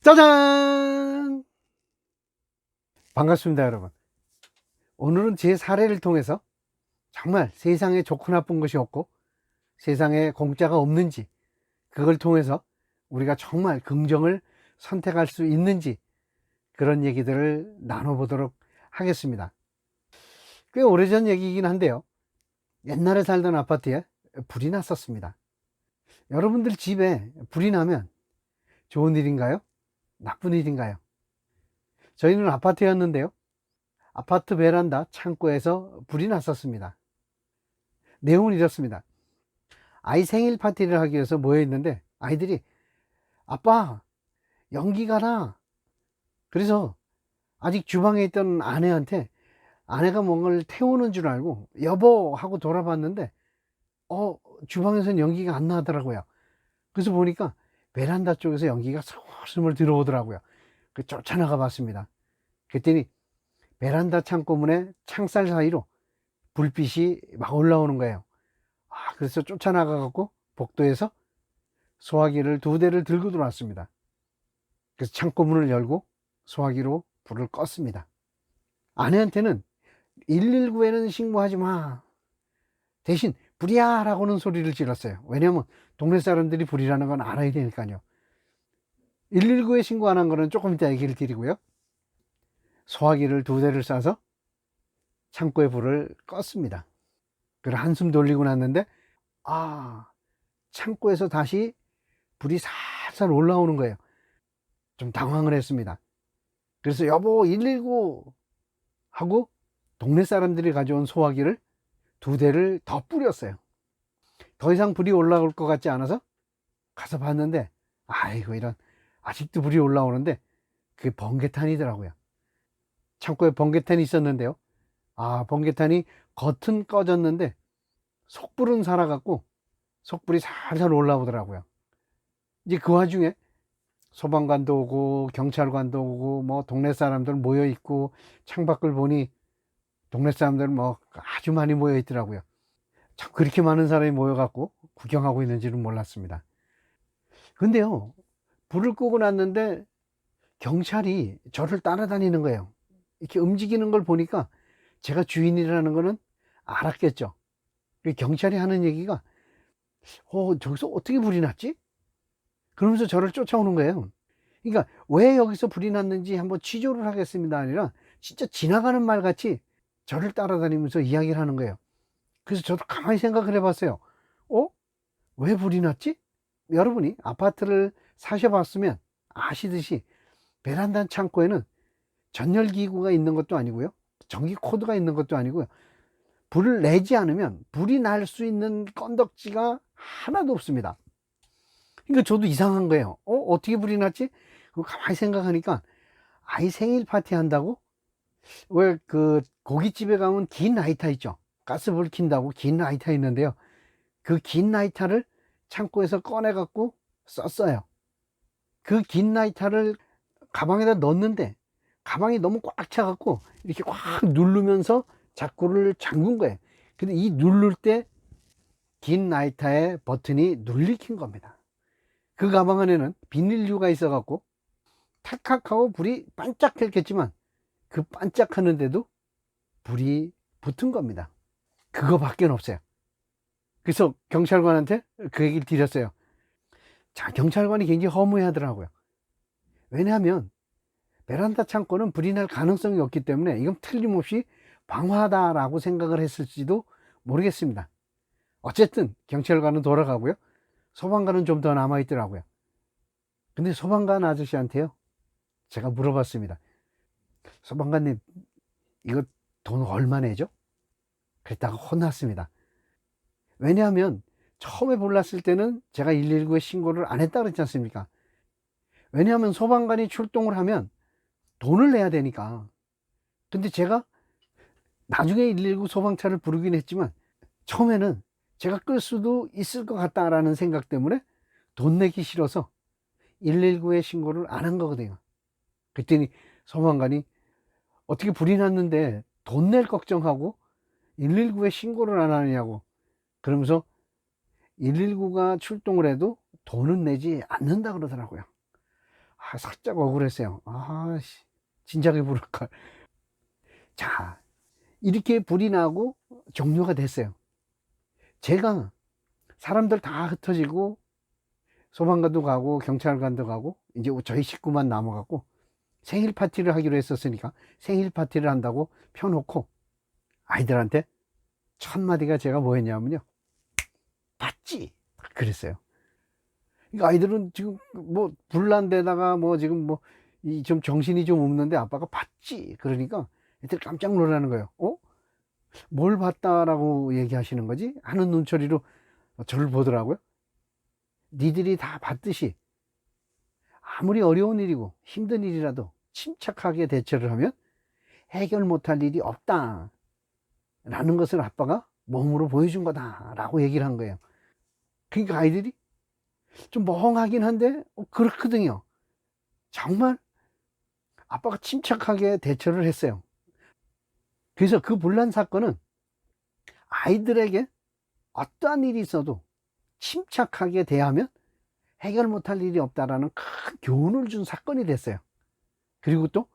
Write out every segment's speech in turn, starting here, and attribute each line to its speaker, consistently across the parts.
Speaker 1: 짜잔! 반갑습니다, 여러분. 오늘은 제 사례를 통해서 정말 세상에 좋고 나쁜 것이 없고 세상에 공짜가 없는지, 그걸 통해서 우리가 정말 긍정을 선택할 수 있는지, 그런 얘기들을 나눠보도록 하겠습니다. 꽤 오래전 얘기이긴 한데요, 옛날에 살던 아파트에 불이 났었습니다. 여러분들 집에 불이 나면 좋은 일인가요? 나쁜 일인가요? 저희는 아파트였는데요, 아파트 베란다 창고에서 불이 났었습니다. 내용은 이렇습니다. 아이 생일 파티를 하기 위해서 모여 있는데 아이들이 아빠 연기가 나. 그래서 아직 주방에 있던 아내한테, 아내가 뭔가를 태우는 줄 알고 여보 하고 돌아봤는데 주방에서는 연기가 안 나더라고요. 그래서 보니까 베란다 쪽에서 연기가 솔솔 들어오더라고요. 그 쫓아나가 봤습니다. 그랬더니 베란다 창고문에 창살 사이로 불빛이 막 올라오는 거예요. 그래서 쫓아나가 갖고 복도에서 소화기를 2대를 들고 들어왔습니다. 그래서 창고문을 열고 소화기로 불을 껐습니다. 아내한테는 119에는 신고하지 마, 대신 불이야 라고는 소리를 질렀어요. 왜냐면 동네 사람들이 불이라는 건 알아야 되니까요. 119에 신고 안 한 거는 조금 이따 얘기를 드리고요, 소화기를 2대를 쏴서 창고에 불을 껐습니다. 그리고 한숨 돌리고 났는데 창고에서 다시 불이 살살 올라오는 거예요. 좀 당황을 했습니다. 그래서 여보 119 하고 동네 사람들이 가져온 소화기를 2대를 더 뿌렸어요. 더 이상 불이 올라올 것 같지 않아서 가서 봤는데 아이고 이런, 아직도 불이 올라오는데 그게 번개탄이더라고요. 창고에 번개탄이 있었는데요, 번개탄이 겉은 꺼졌는데 속불은 살아갖고 속불이 살살 올라오더라고요. 이제 그 와중에 소방관도 오고 경찰관도 오고 뭐 동네 사람들 모여 있고, 창밖을 보니 동네 사람들 뭐 아주 많이 모여 있더라고요. 참 그렇게 많은 사람이 모여갖고 구경하고 있는지는 몰랐습니다. 근데요, 불을 끄고 났는데 경찰이 저를 따라다니는 거예요. 이렇게 움직이는 걸 보니까 제가 주인이라는 거는 알았겠죠. 경찰이 하는 얘기가 저기서 어떻게 불이 났지? 그러면서 저를 쫓아오는 거예요. 그러니까 왜 여기서 불이 났는지 한번 취조를 하겠습니다 아니라 진짜 지나가는 말 같이 저를 따라다니면서 이야기를 하는 거예요. 그래서 저도 가만히 생각을 해봤어요. 왜 불이 났지? 여러분이 아파트를 사셔봤으면 아시듯이 베란다 창고에는 전열기구가 있는 것도 아니고요, 전기 코드가 있는 것도 아니고요, 불을 내지 않으면 불이 날 수 있는 건덕지가 하나도 없습니다. 그러니까 저도 이상한 거예요. 어떻게 불이 났지? 가만히 생각하니까 아이 생일 파티 한다고, 왜 그 고깃집에 가면 긴 라이터 있죠, 가스불 킨다고 긴 라이터 있는데요, 그 긴 라이터를 창고에서 꺼내 갖고 썼어요. 그 긴 라이터를 가방에다 넣었는데 가방이 너무 꽉 차 갖고 이렇게 꽉 누르면서 자꾸를 잠근 거예요. 근데 이 누를 때 긴 라이터의 버튼이 눌리킨 겁니다. 그 가방 안에는 비닐류가 있어 갖고 탁탁하고 불이 반짝했겠지만 그 반짝하는데도 불이 붙은 겁니다. 그거밖에 없어요. 그래서 경찰관한테 그 얘기를 드렸어요. 자, 경찰관이 굉장히 허무해 하더라고요. 왜냐하면 베란다 창고는 불이 날 가능성이 없기 때문에 이건 틀림없이 방화다라고 생각을 했을지도 모르겠습니다. 어쨌든 경찰관은 돌아가고요, 소방관은 좀 더 남아 있더라고요. 근데 소방관 아저씨한테요, 제가 물어봤습니다. 소방관님, 이거 돈 얼마 내죠? 그랬다가 혼났습니다. 왜냐하면 처음에 불났을 때는 제가 119에 신고를 안 했다 그랬지 않습니까? 왜냐하면 소방관이 출동을 하면 돈을 내야 되니까. 근데 제가 나중에 119 소방차를 부르긴 했지만 처음에는 제가 끌 수도 있을 것 같다라는 생각 때문에 돈 내기 싫어서 119에 신고를 안 한 거거든요. 그랬더니 소방관이 어떻게 불이 났는데 돈 낼 걱정하고 119에 신고를 안 하느냐고, 그러면서 119가 출동을 해도 돈은 내지 않는다 그러더라고요. 살짝 억울했어요. 진작에 부를걸. 자, 이렇게 불이 나고 종료가 됐어요. 제가 사람들 다 흩어지고 소방관도 가고 경찰관도 가고 이제 저희 식구만 남아갖고 생일 파티를 하기로 했었으니까 생일 파티를 한다고 펴놓고 아이들한테 첫 마디가 제가 뭐였냐면요, 봤지? 그랬어요. 그러니까 아이들은 지금 뭐 불난 데다가 뭐 지금 뭐 좀 정신이 좀 없는데 아빠가 봤지? 그러니까 애들 깜짝 놀라는 거예요. 뭘 봤다라고 얘기하시는 거지? 하는 눈초리로 저를 보더라고요. 니들이 다 봤듯이 아무리 어려운 일이고 힘든 일이라도 침착하게 대처를 하면 해결 못할 일이 없다 라는 것을 아빠가 몸으로 보여준 거다 라고 얘기를 한 거예요. 그러니까 아이들이 좀 멍하긴 한데 그렇거든요. 정말 아빠가 침착하게 대처를 했어요. 그래서 그 불난 사건은 아이들에게 어떠한 일이 있어도 침착하게 대하면 해결 못할 일이 없다라는 큰 교훈을 준 사건이 됐어요. 그리고 또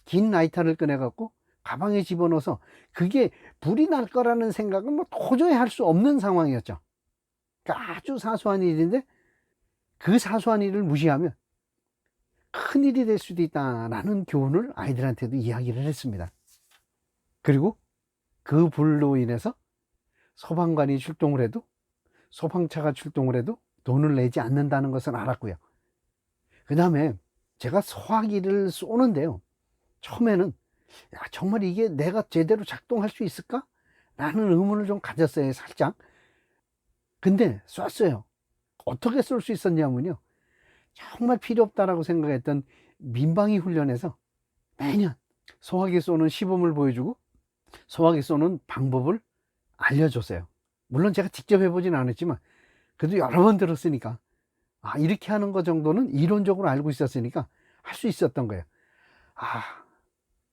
Speaker 1: 긴 라이터를 꺼내갖고 가방에 집어넣어서 그게 불이 날 거라는 생각은 뭐 도저히 할 수 없는 상황이었죠. 그러니까 아주 사소한 일인데 그 사소한 일을 무시하면 큰 일이 될 수도 있다라는 교훈을 아이들한테도 이야기를 했습니다. 그리고 그 불로 인해서 소방관이 출동을 해도 소방차가 출동을 해도 돈을 내지 않는다는 것을 알았고요. 그 다음에 제가 소화기를 쏘는데요, 처음에는 정말 이게 내가 제대로 작동할 수 있을까? 라는 의문을 좀 가졌어요, 살짝. 근데 쐈어요. 어떻게 쏠 수 있었냐면요, 정말 필요 없다라고 생각했던 민방위 훈련에서 매년 소화기 쏘는 시범을 보여주고 소화기 쏘는 방법을 알려줬어요. 물론 제가 직접 해보진 않았지만 그래도 여러 번 들었으니까 이렇게 하는 거 정도는 이론적으로 알고 있었으니까 할 수 있었던 거예요.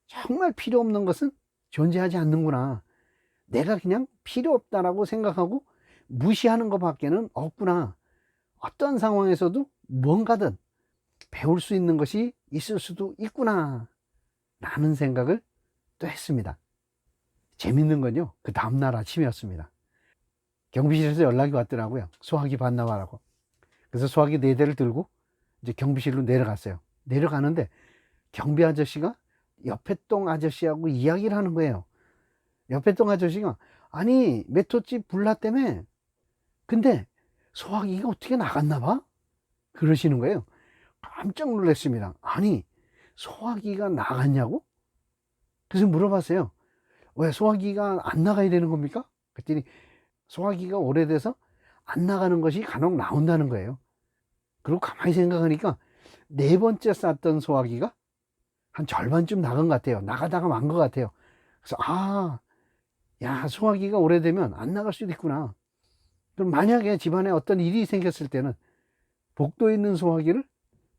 Speaker 1: 정말 필요 없는 것은 존재하지 않는구나, 내가 그냥 필요 없다라고 생각하고 무시하는 것밖에는 없구나, 어떤 상황에서도 뭔가든 배울 수 있는 것이 있을 수도 있구나 라는 생각을 또 했습니다. 재밌는 건요, 그 다음날 아침이었습니다. 경비실에서 연락이 왔더라고요. 소화기 반납하라고. 그래서 소화기 4대를 들고 이제 경비실로 내려갔어요. 내려가는데 경비 아저씨가 옆에 동 아저씨하고 이야기를 하는 거예요. 옆에 동 아저씨가 아니 몇 호집 불났다며, 근데 소화기가 어떻게 나갔나 봐? 그러시는 거예요. 깜짝 놀랐습니다. 아니 소화기가 나갔냐고? 그래서 물어봤어요. 왜 소화기가 안 나가야 되는 겁니까? 그랬더니 소화기가 오래돼서 안 나가는 것이 간혹 나온다는 거예요. 그리고 가만히 생각하니까 4번째 쌌던 소화기가 한 절반쯤 나간 것 같아요. 나가다가 만 것 같아요. 그래서 야, 소화기가 오래되면 안 나갈 수도 있구나. 그럼 만약에 집안에 어떤 일이 생겼을 때는 복도에 있는 소화기를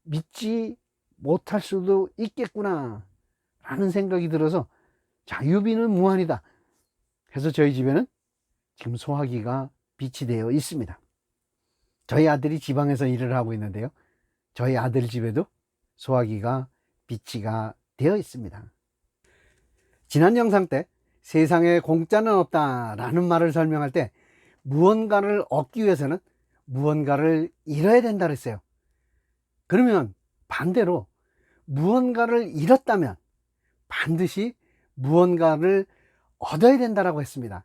Speaker 1: 믿지 못할 수도 있겠구나 라는 생각이 들어서 자, 유비는 무한이다. 그래서 저희 집에는 지금 소화기가 비치되어 있습니다. 저희 아들이 지방에서 일을 하고 있는데요, 저희 아들 집에도 소화기가 비치가 되어 있습니다. 지난 영상 때 세상에 공짜는 없다 라는 말을 설명할 때 무언가를 얻기 위해서는 무언가를 잃어야 된다 그랬어요. 그러면 반대로 무언가를 잃었다면 반드시 무언가를 얻어야 된다라고 했습니다.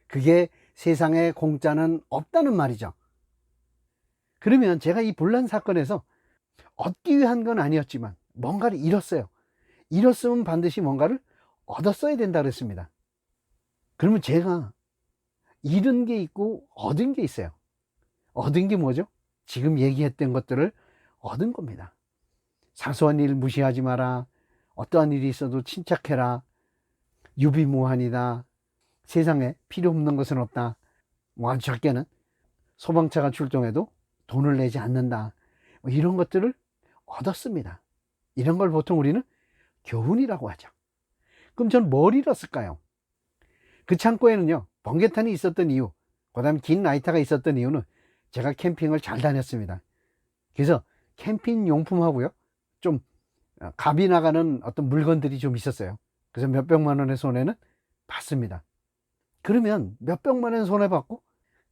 Speaker 1: 그게 세상에 공짜는 없다는 말이죠. 그러면 제가 이 불난 사건에서 얻기 위한 건 아니었지만 뭔가를 잃었어요. 잃었으면 반드시 뭔가를 얻었어야 된다 그랬습니다. 그러면 제가 잃은 게 있고 얻은 게 있어요. 얻은 게 뭐죠? 지금 얘기했던 것들을 얻은 겁니다. 사소한 일 무시하지 마라, 어떠한 일이 있어도 침착해라, 유비무환이다, 세상에 필요 없는 것은 없다, 아주 작게는 소방차가 출동해도 돈을 내지 않는다, 이런 것들을 얻었습니다. 이런 걸 보통 우리는 교훈이라고 하죠. 그럼 전 뭘 잃었을까요? 그 창고에는요, 번개탄이 있었던 이유, 그 다음에 긴 라이터가 있었던 이유는 제가 캠핑을 잘 다녔습니다. 그래서 캠핑 용품하고요, 좀 값이 나가는 어떤 물건들이 좀 있었어요. 그래서 몇백만 원의 손해는 봤습니다. 그러면 몇백만 원 손해 받고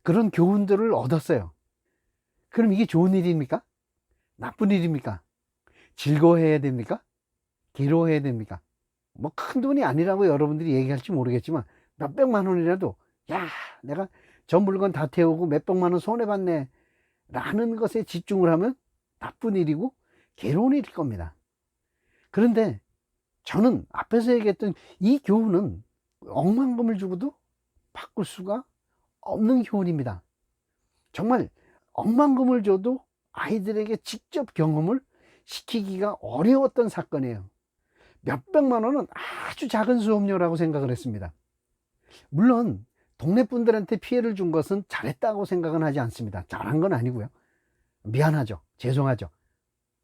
Speaker 1: 그런 교훈들을 얻었어요. 그럼 이게 좋은 일입니까? 나쁜 일입니까? 즐거워해야 됩니까? 괴로워해야 됩니까? 뭐 큰 돈이 아니라고 여러분들이 얘기할지 모르겠지만 몇백만 원이라도, 야, 내가 저 물건 다 태우고 몇백만 원 손해봤네 라는 것에 집중을 하면 나쁜 일이고 괴로운 일일 겁니다. 그런데 저는 앞에서 얘기했던 이 교훈은 억만금을 주고도 바꿀 수가 없는 교훈입니다. 정말 억만금을 줘도 아이들에게 직접 경험을 시키기가 어려웠던 사건이에요. 몇백만 원은 아주 작은 수업료라고 생각을 했습니다. 물론 동네 분들한테 피해를 준 것은 잘했다고 생각은 하지 않습니다. 잘한 건 아니고요, 미안하죠, 죄송하죠.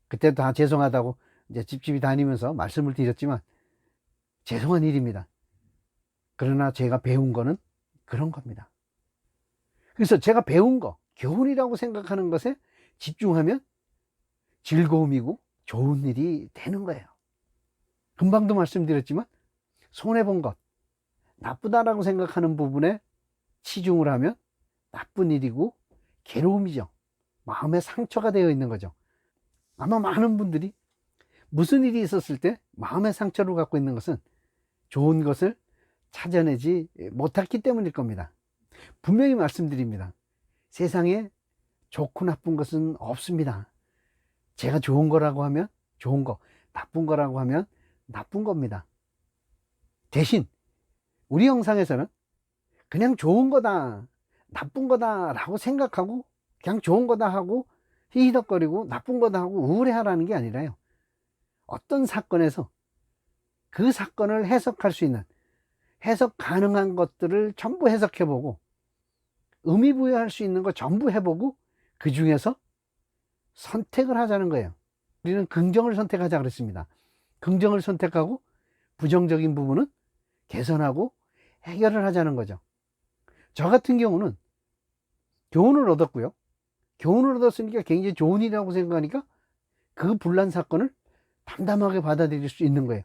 Speaker 1: 그때 다 죄송하다고 이제 집집이 다니면서 말씀을 드렸지만 죄송한 일입니다. 그러나 제가 배운 거는 그런 겁니다. 그래서 제가 배운 거, 교훈이라고 생각하는 것에 집중하면 즐거움이고 좋은 일이 되는 거예요. 금방도 말씀드렸지만 손해본 것, 나쁘다라고 생각하는 부분에 치중을 하면 나쁜 일이고 괴로움이죠. 마음에 상처가 되어 있는 거죠. 아마 많은 분들이 무슨 일이 있었을 때 마음의 상처를 갖고 있는 것은 좋은 것을 찾아내지 못했기 때문일 겁니다. 분명히 말씀드립니다. 세상에 좋고 나쁜 것은 없습니다. 제가 좋은 거라고 하면 좋은 거, 나쁜 거라고 하면 나쁜 겁니다. 대신 우리 영상에서는 그냥 좋은 거다, 나쁜 거다 라고 생각하고 그냥 좋은 거다 하고 히히덕거리고 나쁜 거다 하고 우울해하라는 게 아니라요, 어떤 사건에서 그 사건을 해석할 수 있는, 해석 가능한 것들을 전부 해석해보고 의미 부여할 수 있는 거 전부 해보고 그 중에서 선택을 하자는 거예요. 우리는 긍정을 선택하자 그랬습니다. 긍정을 선택하고 부정적인 부분은 개선하고 해결을 하자는 거죠. 저 같은 경우는 교훈을 얻었고요, 교훈을 얻었으니까 굉장히 좋은 일이라고 생각하니까 그 불난 사건을 담담하게 받아들일 수 있는 거예요.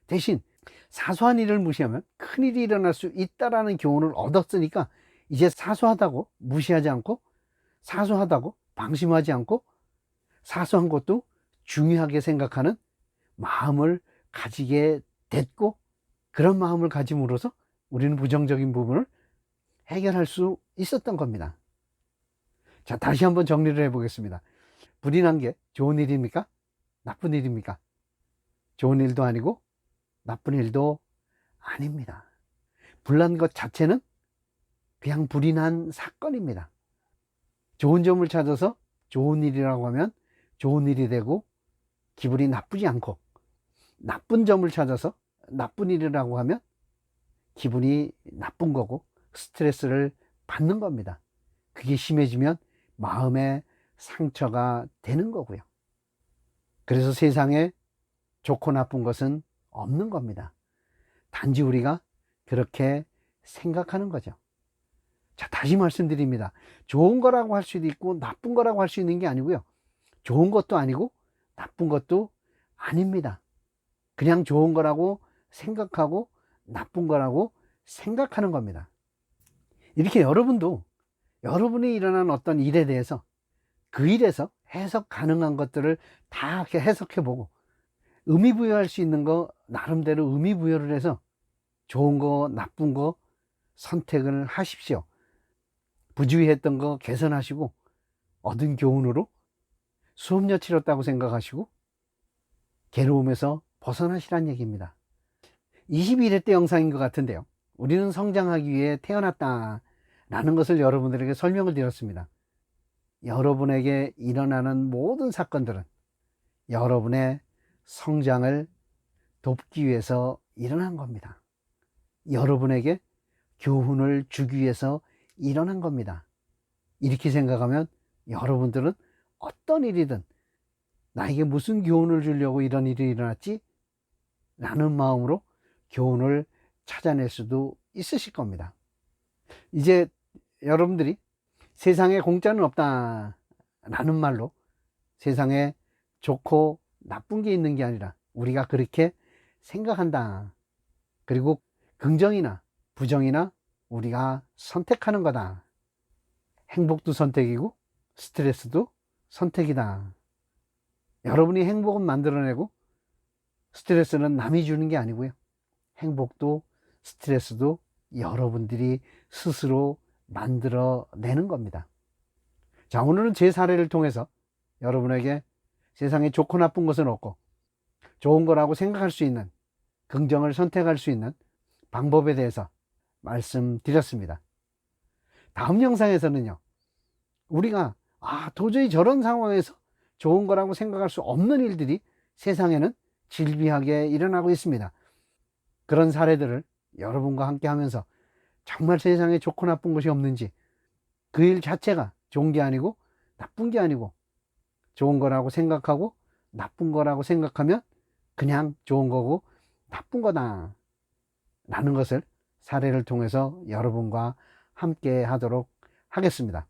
Speaker 1: 대신 사소한 일을 무시하면 큰 일이 일어날 수 있다라는 교훈을 얻었으니까 이제 사소하다고 무시하지 않고, 사소하다고 방심하지 않고, 사소한 것도 중요하게 생각하는 마음을 가지게 됐고, 그런 마음을 가짐으로써 우리는 부정적인 부분을 해결할 수 있었던 겁니다. 자, 다시 한번 정리를 해보겠습니다. 불이 난 게 좋은 일입니까? 나쁜 일입니까? 좋은 일도 아니고 나쁜 일도 아닙니다. 불난 것 자체는 그냥 불이 난 사건입니다. 좋은 점을 찾아서 좋은 일이라고 하면 좋은 일이 되고 기분이 나쁘지 않고, 나쁜 점을 찾아서 나쁜 일이라고 하면 기분이 나쁜 거고 스트레스를 받는 겁니다. 그게 심해지면 마음에 상처가 되는 거고요. 그래서 세상에 좋고 나쁜 것은 없는 겁니다. 단지 우리가 그렇게 생각하는 거죠. 자, 다시 말씀드립니다. 좋은 거라고 할 수도 있고 나쁜 거라고 할 수 있는 게 아니고요, 좋은 것도 아니고 나쁜 것도 아닙니다. 그냥 좋은 거라고 생각하고 나쁜 거라고 생각하는 겁니다. 이렇게 여러분도 여러분이 일어난 어떤 일에 대해서 그 일에서 해석 가능한 것들을 다 해석해 보고 의미 부여할 수 있는 거 나름대로 의미 부여를 해서 좋은 거 나쁜 거 선택을 하십시오. 부주의했던 거 개선하시고 얻은 교훈으로 수업료 치렀다고 생각하시고 괴로움에서 벗어나시란 얘기입니다. 21회 때 영상인 것 같은데요, 우리는 성장하기 위해 태어났다 라는 것을 여러분들에게 설명을 드렸습니다. 여러분에게 일어나는 모든 사건들은 여러분의 성장을 돕기 위해서 일어난 겁니다. 여러분에게 교훈을 주기 위해서 일어난 겁니다. 이렇게 생각하면 여러분들은 어떤 일이든 나에게 무슨 교훈을 주려고 이런 일이 일어났지? 라는 마음으로 교훈을 찾아낼 수도 있으실 겁니다. 이제 여러분들이 세상에 공짜는 없다 라는 말로 세상에 좋고 나쁜 게 있는 게 아니라 우리가 그렇게 생각한다. 그리고 긍정이나 부정이나 우리가 선택하는 거다. 행복도 선택이고 스트레스도 선택이다. 여러분이 행복은 만들어내고 스트레스는 남이 주는 게 아니고요. 행복도 스트레스도 여러분들이 스스로 만들어내는 겁니다. 자, 오늘은 제 사례를 통해서 여러분에게 세상에 좋고 나쁜 것은 없고 좋은 거라고 생각할 수 있는, 긍정을 선택할 수 있는 방법에 대해서 말씀드렸습니다. 다음 영상에서는요, 우리가 도저히 저런 상황에서 좋은 거라고 생각할 수 없는 일들이 세상에는 질비하게 일어나고 있습니다. 그런 사례들을 여러분과 함께 하면서 정말 세상에 좋고 나쁜 것이 없는지, 그 일 자체가 좋은 게 아니고 나쁜 게 아니고 좋은 거라고 생각하고 나쁜 거라고 생각하면 그냥 좋은 거고 나쁜 거다 라는 것을 사례를 통해서 여러분과 함께 하도록 하겠습니다.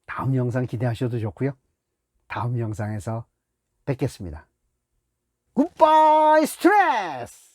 Speaker 1: 다음 영상 기대하셔도 좋고요. 다음 영상에서 뵙겠습니다. 굿바이 스트레스!